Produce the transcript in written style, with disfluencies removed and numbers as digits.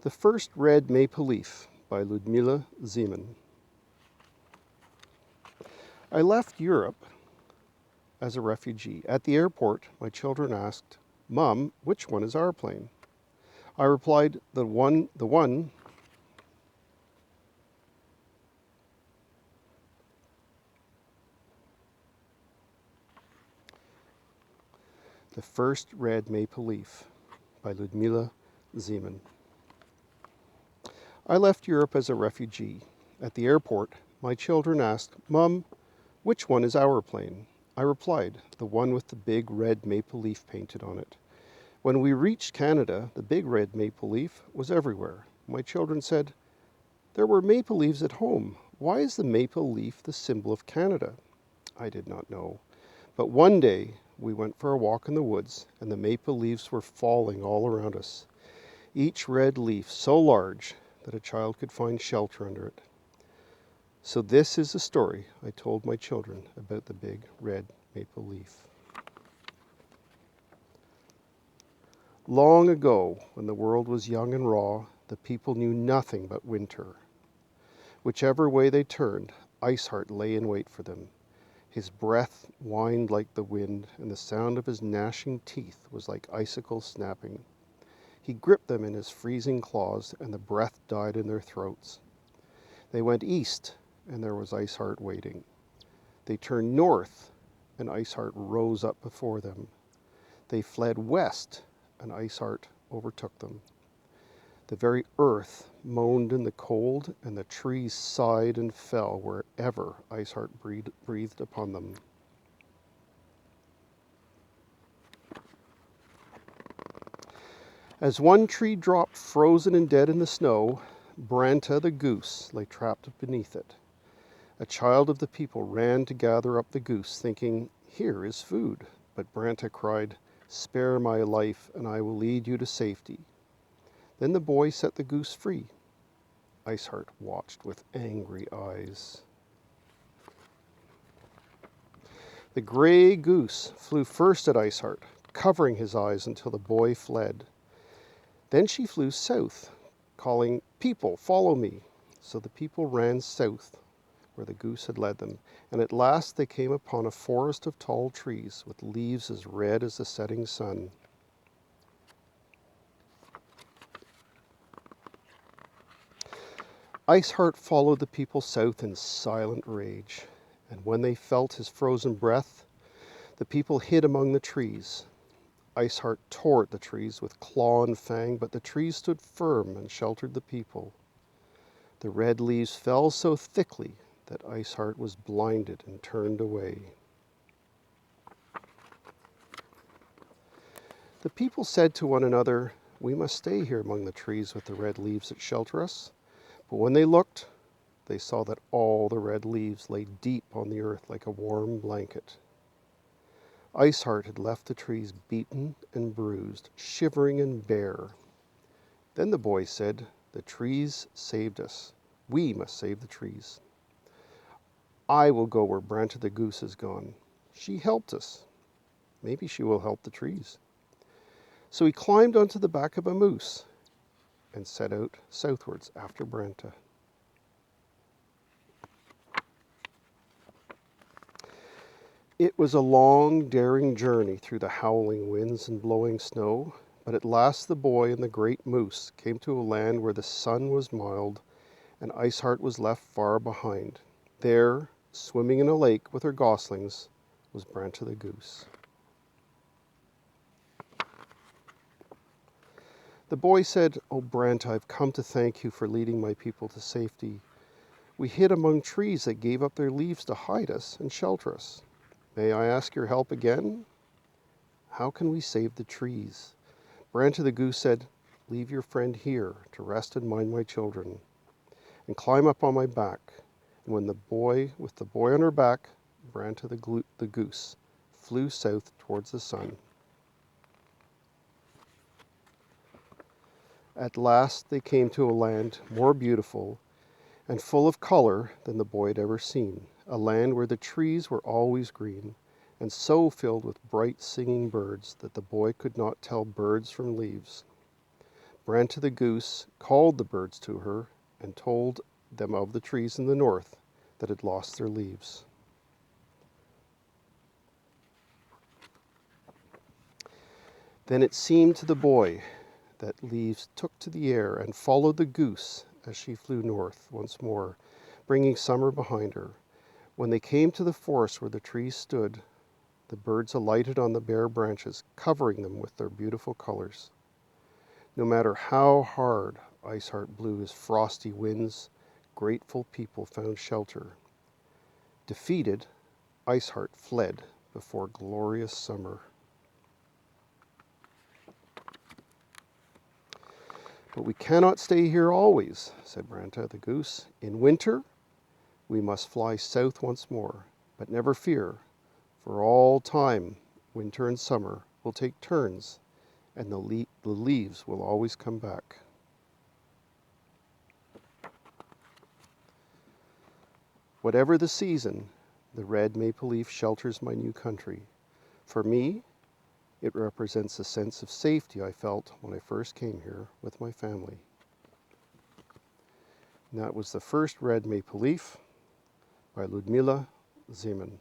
The First Red Maple Leaf by Ludmila Zeman. I left Europe as a refugee. At the airport, my children asked, "Mom, which one is our plane?" I replied, The one. The First Red Maple Leaf by Ludmila Zeman. I left Europe as a refugee. At the airport, my children asked, "Mom, which one is our plane?" I replied, "The one with the big red maple leaf painted on it." When we reached Canada, the big red maple leaf was everywhere. My children said, "There were maple leaves at home. Why is the maple leaf the symbol of Canada?" I did not know. But one day we went for a walk in the woods, and the maple leaves were falling all around us, each red leaf so large that a child could find shelter under it. So this is the story I told my children about the big red maple leaf. Long ago, when the world was young and raw, the people knew nothing but winter. Whichever way they turned, Iceheart lay in wait for them. His breath whined like the wind, and the sound of his gnashing teeth was like icicles snapping. He gripped them in his freezing claws, and the breath died in their throats. They went east, and there was Iceheart waiting. They turned north, and Iceheart rose up before them. They fled west, and Iceheart overtook them. The very earth moaned in the cold, and the trees sighed and fell wherever Iceheart breathed upon them. As one tree dropped frozen and dead in the snow, Branta the goose lay trapped beneath it. A child of the people ran to gather up the goose, thinking, "Here is food." But Branta cried, "Spare my life, and I will lead you to safety." Then the boy set the goose free. Iceheart watched with angry eyes. The gray goose flew first at Iceheart, covering his eyes until the boy fled. Then she flew south, calling, "People, follow me." So the people ran south, where the goose had led them, and at last they came upon a forest of tall trees with leaves as red as the setting sun. Iceheart followed the people south in silent rage, and when they felt his frozen breath, the people hid among the trees. Iceheart tore at the trees with claw and fang, but the trees stood firm and sheltered the people. The red leaves fell so thickly that Iceheart was blinded and turned away. The people said to one another, "We must stay here among the trees with the red leaves that shelter us." But when they looked, they saw that all the red leaves lay deep on the earth like a warm blanket. Iceheart had left the trees beaten and bruised, shivering and bare. Then the boy said, "The trees saved us. We must save the trees. I will go where Branta the goose has gone. She helped us. Maybe she will help the trees." So he climbed onto the back of a moose and set out southwards after Branta. It was a long, daring journey through the howling winds and blowing snow, but at last the boy and the great moose came to a land where the sun was mild and Iceheart was left far behind. There, swimming in a lake with her goslings, was Branta the goose. The boy said, "Oh, Branta, I've come to thank you for leading my people to safety. We hid among trees that gave up their leaves to hide us and shelter us. May I ask your help again? How can we save the trees?" Branta the goose said, "Leave your friend here to rest and mind my children, and climb up on my back." And with the boy on her back, Branta the goose flew south towards the sun. At last they came to a land more beautiful and full of color than the boy had ever seen, a land where the trees were always green, and so filled with bright singing birds that the boy could not tell birds from leaves. Branta the goose called the birds to her and told them of the trees in the north that had lost their leaves. Then it seemed to the boy that leaves took to the air and followed the goose as she flew north once more, bringing summer behind her. When they came to the forest where the trees stood, the birds alighted on the bare branches, covering them with their beautiful colors. No matter how hard Iceheart blew his frosty winds, grateful people found shelter. Defeated, Iceheart fled before glorious summer. But we cannot stay here always, said Branta the goose. In winter, we must fly south once more. But never fear, for all time, winter and summer will take turns, and the leaves will always come back. Whatever the season, the red maple leaf shelters my new country. For me, it represents a sense of safety I felt when I first came here with my family. And that was the first Red Maple Leaf by Ludmila Zeman.